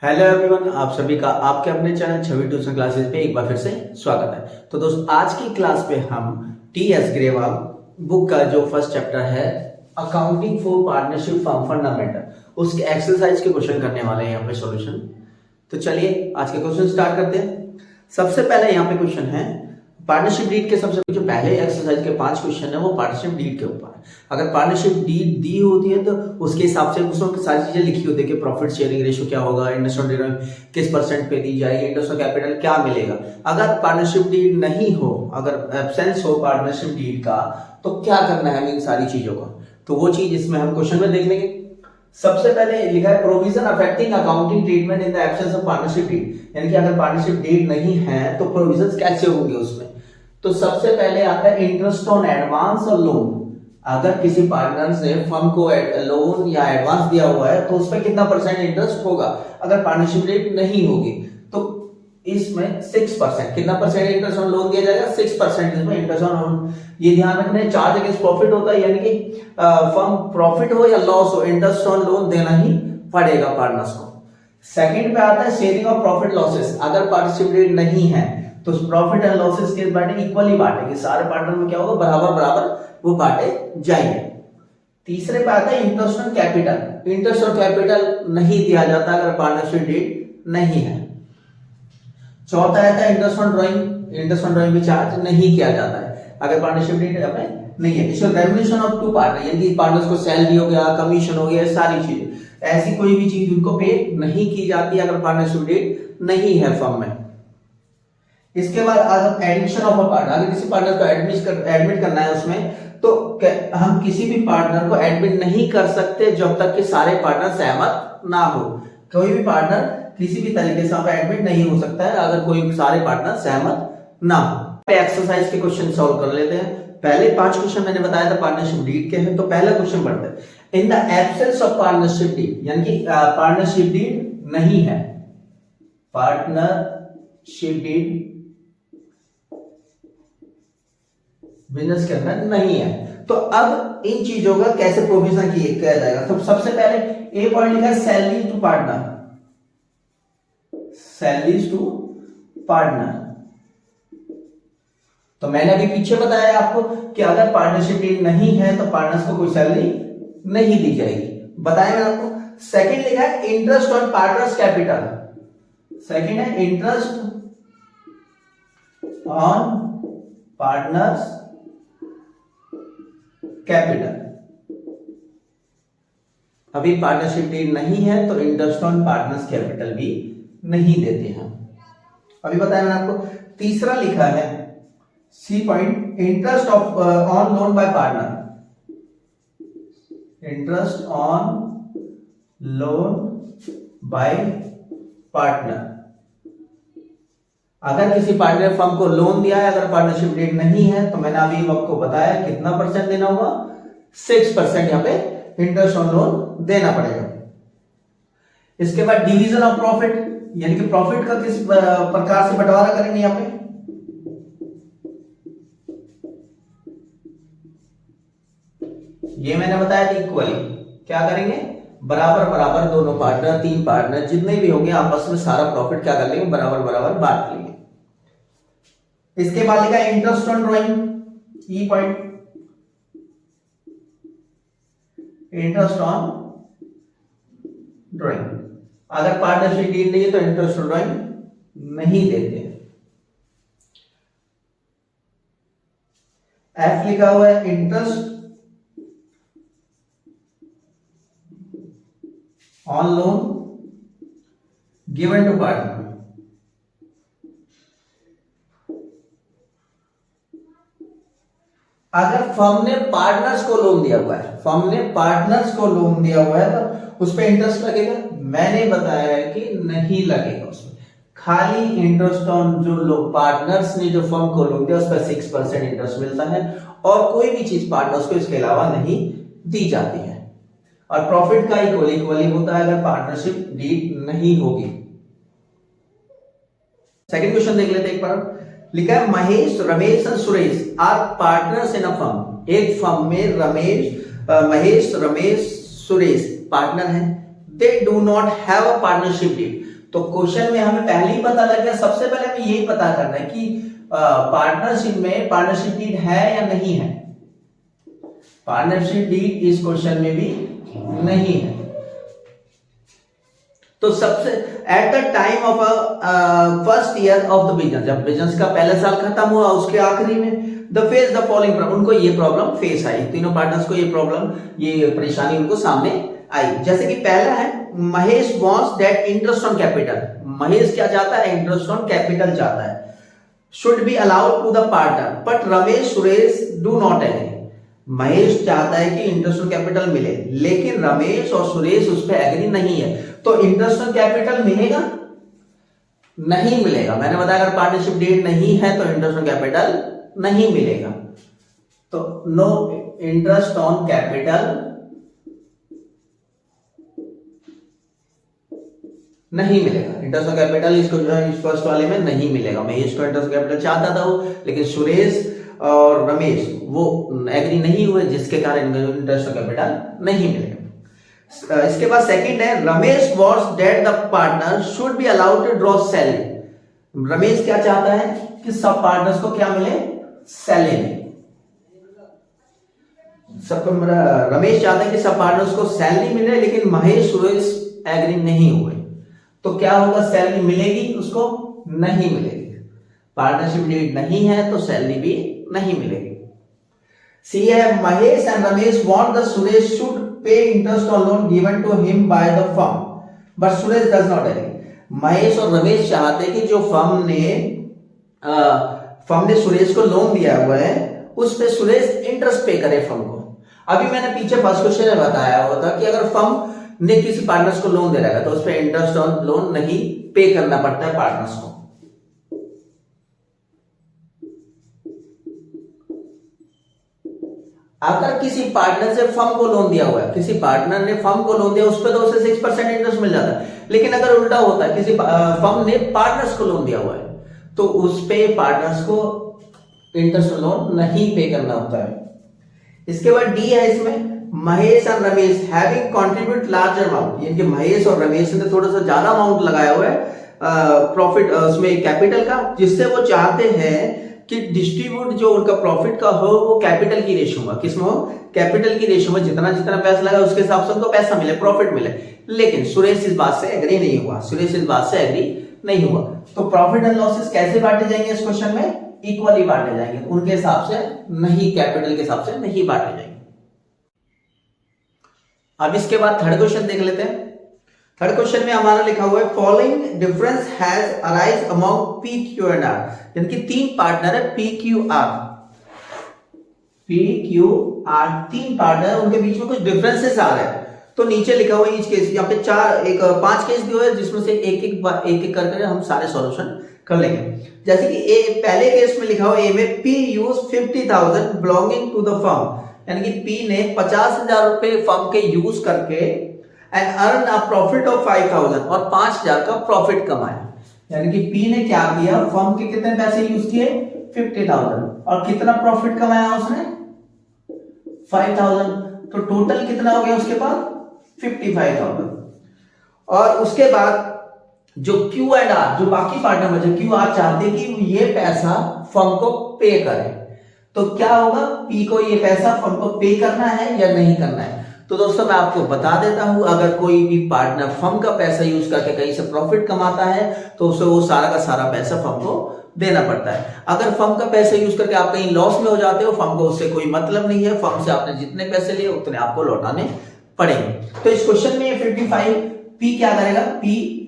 Hello everyone, आप सभी का आपके अपने चैनल छवि ट्यूशन क्लासेस पे एक बार फिर से स्वागत है। तो दोस्त, आज की क्लास पे हम टी.एस. ग्रेवाल बुक का जो फर्स्ट चैप्टर है accounting for partnership firm fundamental, उसके एक्सरसाइज के क्वेश्चन करने वाले हैं यहाँ पे सॉल्यूशन। तो चलिए आज के क्वेश्चन स्टार्ट करते हैं। सबसे पहले यहाँ पे क्वेश्चन है पार्टनरशिप डीड के। सबसे जो पहले एक्सरसाइज के 5 क्वेश्चन है वो पार्टनरशिप डीड के ऊपर है। अगर पार्टनरशिप डीड दी होती है तो उसके हिसाब से उसमें सारी चीजें लिखी होती है कि प्रॉफिट शेयरिंग रेशियो क्या होगा, इंटरेस्ट ऑन डिविडेंड किस परसेंट पे दी जाएगी, इंटरेस्ट ऑन कैपिटल क्या मिलेगा। अगर पार्टनरशिप डीड नहीं हो, अगर एब्सेंस हो पार्टनरशिप डीड का, तो क्या करना है इन सारी चीजों का, तो वो चीज इसमें हम क्वेश्चन में देख लेंगे। सबसे पहले लिखा है provision affecting accounting treatment in the absence of partnership deed, यानी कि अगर पार्टनरशिप डीड नहीं है तो प्रोविजंस कैसे होंगे उसमें। तो सबसे पहले आता है इंटरेस्ट ऑन एडवांस और लोन। अगर किसी पार्टनर ने फर्म को लोन या एडवांस दिया हुआ है तो उस पर कितना परसेंट इंटरेस्ट होगा। अगर पार्टनरशिप रेट नहीं होगी तो इसमें 6%, कितना परसेंट इंटरेस्ट ऑन लोन दिया जाएगा, 6% इसमें इंटरेस्ट ऑन लोन। ये ध्यान रखना है, चार्ज अगेंस्ट प्रॉफिट होता है, यानी कि फर्म प्रॉफिट हो या लॉस हो, इंटरेस्ट ऑन लोन देना ही पड़ेगा पार्टनर्स को। सेकंड पे आता है शेयरिंग ऑफ प्रॉफिट लॉसेस। अगर पार्टनरशिप रेट नहीं है तो प्रॉफिट एंड लॉसेस के बांटे इक्वली बांटेंगे, सारे पार्टनर में क्या होगा, बराबर बराबर वो बांटे जाएंगे। तीसरे पे आता है interest on capital. Interest on capital नहीं दिया जाता अगर पार्टनरशिप डीड नहीं है। चौथा आता है interest on drawing. Interest on drawing भी चार्ज नहीं किया जाता है अगर पार्टनरशिप डीड नहीं है। इसमें रेम्युनरेशन ऑफ टू पार्टनर, यानी पार्टनर्स को सैलरी हो गया, कमीशन हो गया, सारी चीजें, ऐसी कोई भी चीज उनको पे नहीं की जाती अगर पार्टनरशिप डीड नहीं है फर्म में। इसके बाद अगर एडिशन ऑफ अ पार्टनर, अगर किसी पार्टनर को एडमिट करना है उसमें, तो हम किसी भी पार्टनर को एडमिट नहीं कर सकते जब तक कि सारे पार्टनर सहमत ना हो। कोई भी पार्टनर किसी भी तरीके से एडमिट नहीं हो सकता है अगर कोई सारे पार्टनर सहमत ना हो। एक्सरसाइज के क्वेश्चन सॉल्व कर लेते हैं। पहले 5 क्वेश्चन मैंने बताया था पार्टनरशिप डीड के हैं, तो पहला क्वेश्चन पढ़ते हैं। In the absence of partnership deed, यानी कि पार्टनरशिप डीड नहीं है, पार्टनरशिप डीड बिजनेस के अंदर नहीं है, तो अब इन चीजों का कैसे प्रोविजन किया जाएगा। तो सबसे पहले ए पॉइंट लिखा है salaries to partner. Salaries to partner, तो मैंने अभी पीछे बताया आपको कि अगर पार्टनरशिप डील नहीं है तो पार्टनर्स को कोई सैलरी नहीं दी जाएगी, बताया मैंने आपको। सेकंड लिखा है interest on partners capital. Second है इंटरेस्ट ऑन पार्टनर्स कैपिटल। अभी पार्टनरशिप डील नहीं है तो इंटरेस्ट ऑन पार्टनर्स कैपिटल भी नहीं देते हैं, अभी बताया मैंने आपको। तीसरा लिखा है C point interest of on loan by partner. Interest on loan by partner, अगर किसी पार्टनर फर्म को लोन दिया है, अगर पार्टनरशिप डेट नहीं है तो मैंने अभी आपको बताया कितना परसेंट देना होगा, 6% यहाँ पे इंटरेस्ट ऑन लोन देना पड़ेगा। इसके बाद डिवीजन ऑफ प्रॉफिट, यानी कि प्रॉफिट का किस प्रकार से बंटवारा करेंगे यहाँ पे। ये मैंने बताया था इक्वली, क्या करेंगे, बराबर बराबर दोनों पार्टनर, 3 पार्टनर जितने भी होंगे आपस में सारा प्रॉफिट क्या कर लेंगे, बराबर बराबर बांट लेंगे। इसके बाद लिखा है interest on drawing, E point, interest on drawing. अगर पार्टनरशिप डील नहीं है तो इंटरेस्ट ऑन ड्राइंग नहीं देते। एफ लिखा हुआ है interest on loan given to partner. अगर फर्म ने पार्टनर्स को लोन दिया हुआ है, फर्म ने पार्टनर्स को लोन दिया हुआ है तो उस पर इंटरेस्ट लगेगा, मैंने बताया है कि नहीं लगेगा उसमें। खाली इंटरेस्ट ऑन जो लोग पार्टनर्स ने जो फर्म को लोन दिया उस पर 6% इंटरेस्ट मिलता है, और कोई भी चीज पार्टनर्स को इसके अलावा नहीं दी जाती है। और प्रॉफिट का इक्वली होता है अगर पार्टनरशिप डीड नहीं होगी। सेकंड क्वेश्चन देख लेते हैं एक बार। लिखा है महेश, रमेश और Suresh are partners in a firm. एक फर्म में महेश, रमेश, सुरेश पार्टनर हैं। They do not have a partnership deed. तो क्वेश्चन में हमें पहले ही पता लग गया, सबसे पहले हमें यही पता करना है कि पार्टनरशिप में पार्टनरशिप डीड है या नहीं है। पार्टनरशिप डीड इस क्वेश्चन में भी नहीं है। तो सबसे at the time of first year of the business, जब बिजनेस का पहला साल खत्म हुआ उसके आखिरी में, the face the following problem, उनको ये प्रॉब्लम फेस आई, तीनों पार्टनर्स को ये प्रॉब्लम, ये परेशानी उनको सामने आई। जैसे कि पहला है Mahesh wants that interest on capital, Mahesh क्या चाहता है, इंटरेस्ट ऑन कैपिटल चाहता है, should be allowed to the partner but Ramesh Suresh do not agree. Mahesh चाहता है कि इंटरेस्ट ऑन कैपिटल मिले, लेकिन रमेश और सुरेश उस पर एग्री नहीं है। तो इंटरेस्ट ऑन कैपिटल मिलेगा, नहीं मिलेगा। मैंने बताया अगर पार्टनरशिप डीड नहीं है तो इंटरेस्ट ऑन कैपिटल नहीं मिलेगा। तो नो इंटरेस्ट ऑन कैपिटल नहीं मिलेगा, इंटरेस्ट ऑन कैपिटल इसको जो है इस फर्स्ट वाले में नहीं मिलेगा। महेश को इंटरेस्ट ऑन कैपिटल चाहता था वो, लेकिन सुरेश और रमेश वो एग्री नहीं हुए, जिसके कारण इंटरेस्ट ऑन कैपिटल नहीं मिलेगा। इसके बाद सेकंड है Ramesh wants that the partner should be allowed to draw salary. Ramesh क्या चाहता है कि सब पार्टनर्स को क्या मिले, सैलरी। सबको रमेश चाहता है कि सब पार्टनर्स को सैलरी मिले, लेकिन महेश सुरेश एग्री नहीं हुए। तो क्या होगा, सैलरी मिलेगी उसको, नहीं मिलेगी। पार्टनरशिप डीड नहीं है तो सैलरी भी नहीं मिलेगी। सी है Mahesh and Ramesh want the Suresh should pay interest on loan given to him by the firm but Suresh does not agree. Mahesh और रमेश चाहते हैं कि जो फर्म ने सुरेश को लोन दिया हुआ है उस पे सुरेश इंटरेस्ट पे करे फर्म को। अभी मैंने पीछे फर्स्ट क्वेश्चन में बताया हुआ था कि अगर फर्म ने किसी पार्टनर्स को लोन दे रहा है तो उस पे इंटरेस्ट ऑन लोन नहीं पे करना पड़ता है पार्टनर्स को। अगर किसी पार्टनर से फर्म को लोन दिया हुआ है, किसी पार्टनर ने फर्म को लोन दिया, उस पर तो उसे 6% इंटरेस्ट मिल जाता है। लेकिन अगर उल्टा होता है, किसी फर्म ने पार्टनर्स को लोन दिया हुआ है तो उस पे पार्टनर्स को इंटरेस्ट लोन नहीं पे करना होता है। इसके बाद डी है इसमें Mahesh and Ramesh having contribute large amount, यानी कि महेश और रमेश ने थोड़ा सा ज्यादा अमाउंट लगाया हुआ है प्रॉफिट उसमें कैपिटल का, जिससे वो चाहते हैं कि डिस्ट्रीब्यूट जो उनका प्रॉफिट का हो वो कैपिटल की रेशियो में, किसमें हो, कैपिटल की रेशियो में। जितना जितना पैसा लगा उसके हिसाब से उनको पैसा मिले, प्रॉफिट मिले। लेकिन सुरेश इस बात से एग्री नहीं हुआ, सुरेश इस बात से एग्री नहीं हुआ। तो प्रॉफिट एंड लॉसेस कैसे बांटे जाएंगे इस क्वेश्चन में, इक्वली बांटे जाएंगे, उनके हिसाब से नहीं, कैपिटल के हिसाब से नहीं बांटे जाएंगे। अब इसके बाद थर्ड क्वेश्चन देख लेते हैं। थर्ड क्वेश्चन में हमारा लिखा हुआ है following difference has arise among P Q and R, यानी कि तीन पार्टनर है पी क्यू आर, तीन पार्टनर, उनके बीच में कुछ डिफरेंसेस आ रहे हैं। तो नीचे लिखा हुआ है ईच केस, यहाँ पे पांच केस दिए हुए हैं जिसमें से एक एक करके हम सारे सॉल्यूशन कर लेंगे। जैसे कि पहले केस में लिखा हुआ ए में P use 50,000 belonging to the firm, यानी कि पी ने 50,000 रुपए फर्म के यूज करके and earn a profit of 5,000 और 5,000 का प्रॉफिट कमाया। यानी कि पी ने क्या किया, फर्म के कितने पैसे यूज किए, 50,000, और कितना प्रॉफिट कमाया उसने, 5,000। तो टोटल कितना हो गया उसके पास, 55,000। और उसके बाद जो क्यू एंड आर, जो बाकी पार्टनर बचे, क्यू आर चाहते कि ये पैसा फर्म को पे करे। तो क्या होगा, पी को ये पैसा फर्म को पे करना है या नहीं करना है। तो दोस्तों मैं आपको बता देता हूं, अगर कोई भी पार्टनर फर्म का पैसा यूज करके कहीं से प्रॉफिट कमाता है तो उसे वो सारा का सारा पैसा फर्म को देना पड़ता है। अगर फर्म का पैसा यूज करके आप कहीं लॉस में हो जाते हो, फर्म को उससे कोई मतलब नहीं है, फर्म से आपने जितने पैसे लिए उतने आपको लौटाने पड़ेंगे। तो इस क्वेश्चन में 55 पी क्या करेगा, पी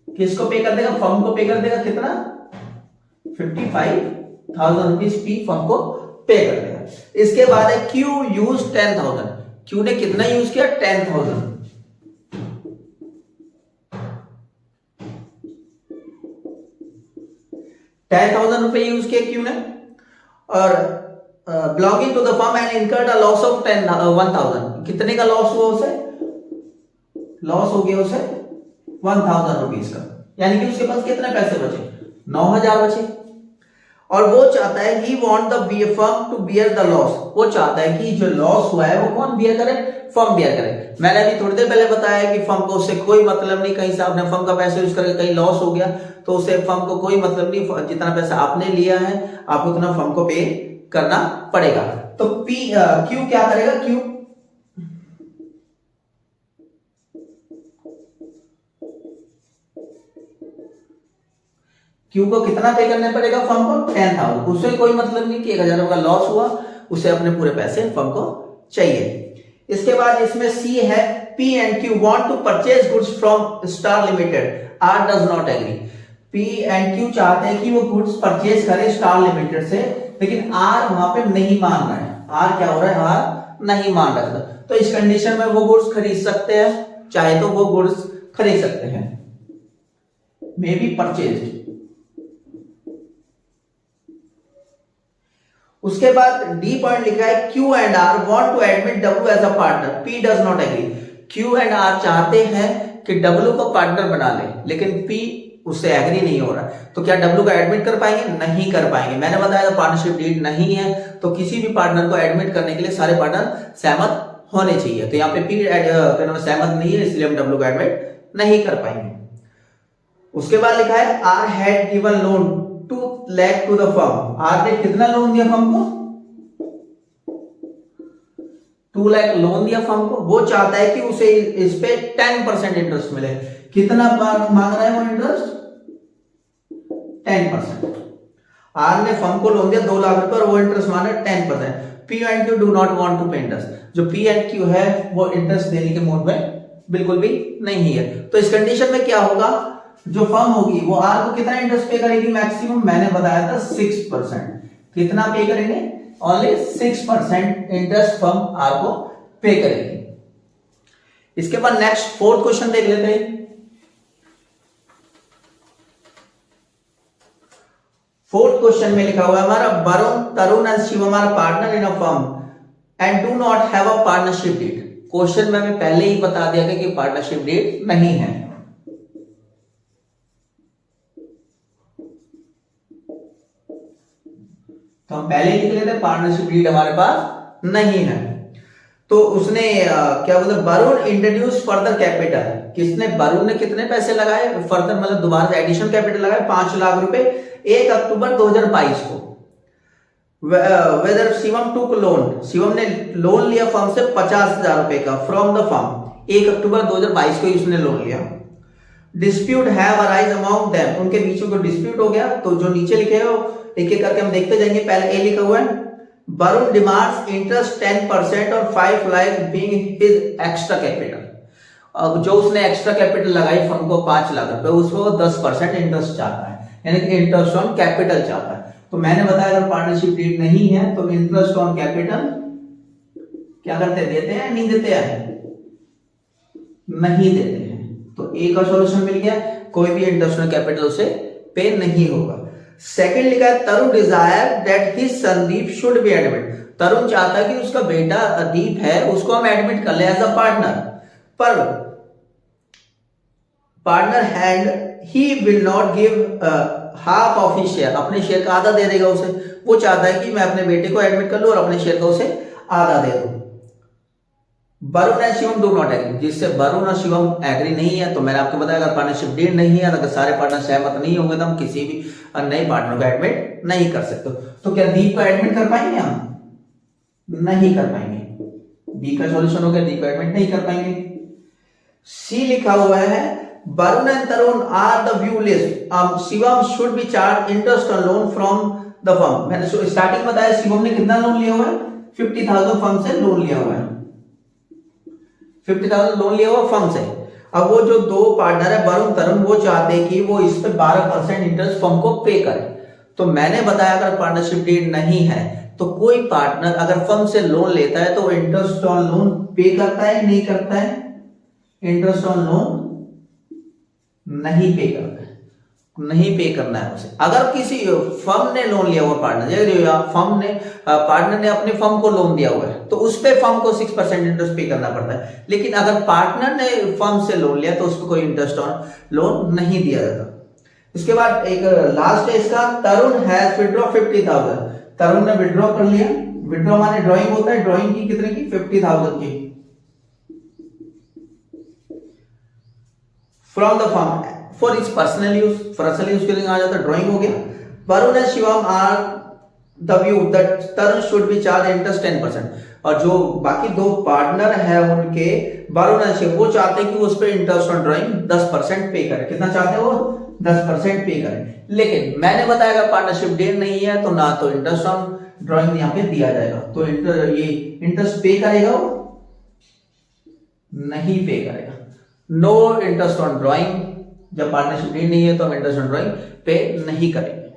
किसको पे कर देगा, फर्म को पे कर देगा, कितना, 55,000 रुपीज पी फर्म को पे कर देगा। इसके बाद है क्यू यूज 10,000, क्यू ने कितना यूज किया, 10,000। 10,000 रुपए यूज किए क्यू ने, और belonging to the firm and incurred a loss of 1,000, कितने का लॉस हुआ उसे, लॉस हो गया उसे 1,000 रुपीज का, यानी कि उसके पास कितने पैसे बचे, 9,000 बचे। और वो चाहता है he want the firm to bear the loss, वो चाहता है कि जो लॉस हुआ है वो कौन बियर करे, फर्म बियर करे। मैंने अभी थोड़ी देर पहले बताया कि फर्म को उससे कोई मतलब नहीं, कहीं से आपने फर्म का पैसा यूज करके कहीं लॉस हो गया तो उससे फर्म को कोई मतलब नहीं, जितना पैसा आपने लिया है आपको उतना फर्म को पे करना पड़ेगा। तो क्यू क्या करेगा, क्यू को कितना पे करना पड़ेगा फर्म को, 10,000। उससे कोई मतलब नहीं कि 1,000 का लॉस हुआ, उसे अपने पूरे पैसे फर्म को चाहिए। इसके बाद इसमें सी है P and Q want to purchase goods from Star Limited, R does not agree. P and Q चाहते हैं कि वो गुड्स परचेज करे स्टार लिमिटेड से, लेकिन आर वहां पे नहीं मान रहा है। आर क्या हो रहा है, आर नहीं मान रहा है। तो इस कंडीशन में वो गुड्स खरीद सकते हैं, चाहे तो वो गुड्स खरीद सकते हैं, मे बी परचेज। उसके बाद डी पॉइंट लिखा है Q and R want to admit W as a partner, P does not agree. Q and R चाहते हैं कि डब्ल्यू को पार्टनर बना ले, लेकिन पी उससे एग्री नहीं हो रहा। तो क्या डब्ल्यू को एडमिट कर पाएंगे, नहीं कर पाएंगे। मैंने बताया पार्टनरशिप डीड नहीं है, तो किसी भी पार्टनर को एडमिट करने के लिए सारे पार्टनर सहमत होने चाहिए। तो यहाँ पे पी सहमत नहीं है, इसलिए हम डब्ल्यू को एडमिट नहीं कर पाएंगे। उसके बाद लिखा है R had given loan 2 lakh to the firm, R ने कितना लोन दिया फर्म को, 2 लाख लोन दिया फर्म को। वो चाहता है कि उसे इस पे 10% इंटरेस्ट मिले। कितना मांग रहा है वो इंटरेस्ट, 10%। आर ने फर्म को लोन दिया 2 लाख रुपए और वो इंटरेस्ट मांग रहा है 10%। P and Q do not want to pay interest, जो पी एंड क्यू है वो इंटरेस्ट देने के मूड में बिल्कुल भी नहीं है। तो इस कंडीशन में क्या होगा, जो फर्म होगी वो आर को कितना इंटरेस्ट पे करेगी मैक्सिमम, मैंने बताया था 6%। कितना पे करेंगे, ओनली 6% इंटरेस्ट फर्म आर को पे करेगी। इसके बाद नेक्स्ट 4th क्वेश्चन देख लेते हैं। 4th क्वेश्चन में लिखा हुआ है हमारा Varun, Tarun and Shivam are partner in a firm and do not have a partnership deed. Question में हमें पहले ही बता दिया गया कि पार्टनरशिप डीड नहीं है। तो हम पहले लिख लेते पार्टनरशिप डीड हमारे पास नहीं है। तो उसने क्या बोलते, वरुण इंट्रोड्यूस फर्दर कैपिटल। किसने, वरुण ने कितने पैसे लगाए फर्दर, मतलब दोबारा से एडिशनल कैपिटल लगाए 5 लाख रुपए 1 अक्टूबर 2022 को। वेदर शिवम टुक लोन, शिवम ने लोन लिया फर्म से 50,000 रुपए का फ्रॉम द फर्म, 1 अक्टूबर 2022 को ही उसने लोन लिया। Dispute have arise among them, उनके बीच में कोई डिस्प्यूट हो गया। तो जो नीचे लिखे हो एक एक करके हम देखते जाएंगे। पहले ए लिखा हुआ है वरुण डिमांड्स इंटरेस्ट 10% और 5 lakh being his extra capital. अब जो उसने एक्स्ट्रा कैपिटल लगाई फर्म को 5 लाख रुपए, उसको 10% इंटरेस्ट चाहता है, यानी कि इंटरेस्ट ऑन कैपिटल चाहता है। तो मैंने बताया अगर पार्टनरशिप डीड नहीं है तो इंटरेस्ट ऑन कैपिटल क्या करते, देते हैं, नहीं देते हैं, नहीं देते हैं। तो ए का सॉल्यूशन मिल गया, कोई भी इंटरेस्ट ऑन कैपिटल उसे पे नहीं होगा। सेकंड लिखा है Tarun desire that his Sandeep should be admit. Tarun चाहता है कि उसका बेटा दीप है उसको हम एडमिट कर ले एज अ पार्टनर, पर partner hand he will not give half of his share, अपने शेयर का आधा दे देगा उसे। वो चाहता है कि मैं अपने बेटे को एडमिट कर लूं और अपने शेयर का उसे आधा दे दूं। Varun and Shivam do not agree, जिससे वरुण और शिवम एग्री नहीं है। तो मैंने आपको बताया अगर पार्टनरशिप डीड नहीं है, अगर सारे पार्टनर सहमत नहीं होंगे तो हम किसी भी नए पार्टनर को एडमिट नहीं कर सकते। तो क्या दीप को एडमिट कर पाएंगे हम, नहीं कर पाएंगे। बी का सॉल्यूशन हो गया, दीप को एडमिट नहीं कर पाएंगे। सी लिखा हुआ है Varun and Tarun are the view list, Shivam should be charge interest on loan from the firm. मैंने स्टार्टिंग में बताया शिवम ने कितना लोन लिया हुआ है, 50,000 फर्म से लोन लिया हुआ है, 50,000 लोन लिया हुआ फर्म से। अब वो जो दो पार्टनर है वरुण तरुण, वो चाहते हैं कि वो इस पे 12% इंटरेस्ट फर्म को पे करे। तो मैंने बताया अगर पार्टनरशिप डीड नहीं है तो कोई पार्टनर अगर फर्म से लोन लेता है तो वो इंटरेस्ट ऑन लोन पे करता है, नहीं करता है, इंटरेस्ट ऑन लोन नहीं पे करता है, नहीं पे करना है उसे। अगर किसी फर्म ने लोन लिया हुआ पार्टनर ने अपने फर्म को लोन दिया हुआ है तो उस पे फर्म को 6% इंटरेस्ट पे करना पड़ता है। लेकिन अगर पार्टनर ने फर्म से लोन लिया तो उस पर कोई इंटरेस्ट ऑन लोन नहीं दिया जाता। इसके बाद एक लास्ट है इसका, तरुण हैज विड्रॉ 50,000। तरुण ने विड्रॉ कर लिया, विड्रॉ माने ड्राइंग होता है, ड्राइंग की कितने की 50,000 की from the firm for its personal use, personal use के लिए आ जाता है, ड्राइंग हो गया। Varun and Shivam are the view that Tarun should be charge interest 10%, और जो बाकी दो पार्टनर है उनके वरुण एंड शिव, वो चाहते हैं कि उस पर इंटरेस्ट ऑन ड्राइंग 10% पे करें। कितना चाहते हैं वो? 10% पे करें। लेकिन मैंने बताया पार्टनरशिप डीड नहीं है तो ना तो इंटरेस्ट ऑन ड्राइंग यहाँ पे दिया जाएगा, तो ये इंटरेस्ट पे करेगा वो नहीं पे करेगा। नो इंटरेस्ट ऑन ड्राइंग, जब पार्टनरशिप डीड नहीं है तो हम इंटरेस्ट ऑन ड्राइंग पे नहीं करेंगे।